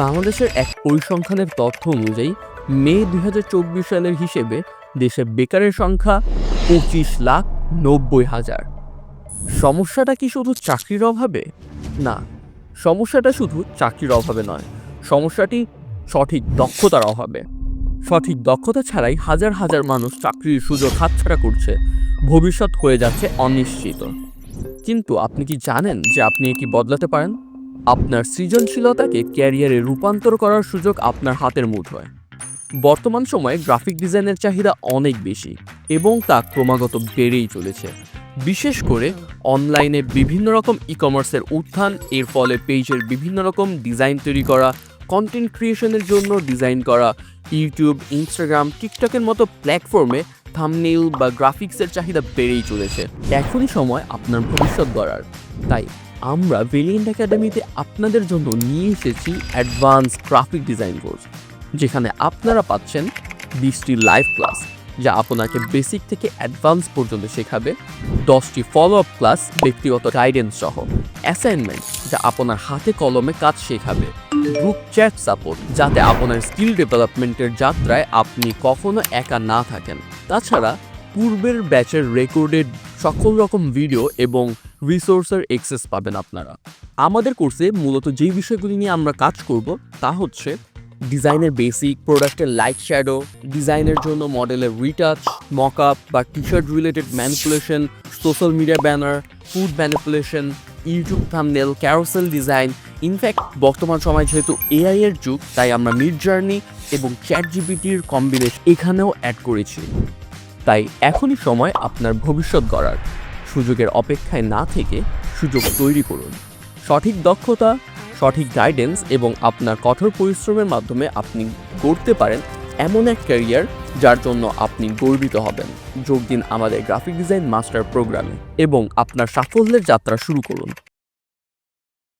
বাংলাদেশের এক পরিসংখ্যানের তথ্য অনুযায়ী মে ২০২৪ সালের হিসেবে দেশে বেকারের সংখ্যা ২৫,৯০,০০০। সমস্যাটা কি শুধু চাকরির অভাবে? না, সমস্যাটা শুধু চাকরির অভাবে নয়, সমস্যাটি সঠিক দক্ষতার অভাবে। সঠিক দক্ষতা ছাড়াই হাজার হাজার মানুষ চাকরির সুযোগ হাতছাড়া করছে, ভবিষ্যৎ হয়ে যাচ্ছে অনিশ্চিত। কিন্তু আপনি কি জানেন যে আপনি এটি বদলাতে পারেন? আপনার সৃজনশীলতাকে ক্যারিয়ারে রূপান্তর করার সুযোগ আপনার হাতের মুঠোয়। বর্তমান সময়ে গ্রাফিক ডিজাইনের চাহিদা অনেক বেশি এবং তা ক্রমাগত বেড়েই চলেছে। বিশেষ করে অনলাইনে বিভিন্ন রকম ই-কমার্সের উত্থান, এর ফলে পেজের বিভিন্ন রকম ডিজাইন তৈরি করা, কন্টেন্ট ক্রিয়েশনের জন্য ডিজাইন করা, ইউটিউব, ইনস্টাগ্রাম, টিকটকের মতো প্ল্যাটফর্মে থাম্বনেইল বা গ্রাফিক্সের চাহিদা বেড়েই চলেছে। এখনই সময় আপনার ভবিষ্যৎ গড়ার। তাই আমরা ভেরিয়েন্ট একাডেমিতে আপনাদের জন্য নিয়ে এসেছি অ্যাডভান্স গ্রাফিক ডিজাইন কোর্স, যেখানে আপনারা পাচ্ছেন 20টি লাইভ ক্লাস যা আপনাকে বেসিক থেকে অ্যাডভান্স পর্যন্ত শেখাবে, 10টি ফলো আপ ক্লাস ব্যক্তিগত গাইডেন্স সহ, অ্যাসাইনমেন্ট যা আপনার হাতে কলমে কাজ শেখাবে, গ্রুপ চ্যাট সাপোর্ট যাতে আপনার স্কিল ডেভেলপমেন্টের যাত্রায় আপনি কখনো একা না থাকেন। তাছাড়া পূর্বের ব্যাচের রেকর্ডেড সকল রকম ভিডিও এবং রিসোর্সের অ্যাক্সেস পাবেন আপনারা। আমাদের কোর্সে মূলত যেই বিষয়গুলি নিয়ে আমরা কাজ করব তা হচ্ছে ডিজাইনের বেসিক, প্রোডাক্টের লাইট শ্যাডো, ডিজাইনের জন্য মডেলের রিটাচ, মকআপ বা T shirt related manipulation, social media banner, food manipulation, YouTube thumbnail, carousel design. In fact বর্তমান সময় যেহেতু এআই এর যুগ, তাই আমরা মিডজার্নি এবং চ্যাটজিপিটির কম্বিনেশন এখানেও অ্যাড করেছি। তাই এখনই সময় আপনার ভবিষ্যৎ গড়ার। সুযোগের অপেক্ষায় না থেকে সুযোগ তৈরি করুন। সঠিক দক্ষতা, সঠিক গাইডেন্স এবং আপনার কঠোর পরিশ্রমের মাধ্যমে আপনি গড়তে পারেন এমন এক ক্যারিয়ার যার জন্য আপনি গর্বিত হবেন। যোগ দিন আমাদের গ্রাফিক ডিজাইন মাস্টার প্রোগ্রামে এবং আপনার সাফল্যের যাত্রা শুরু করুন।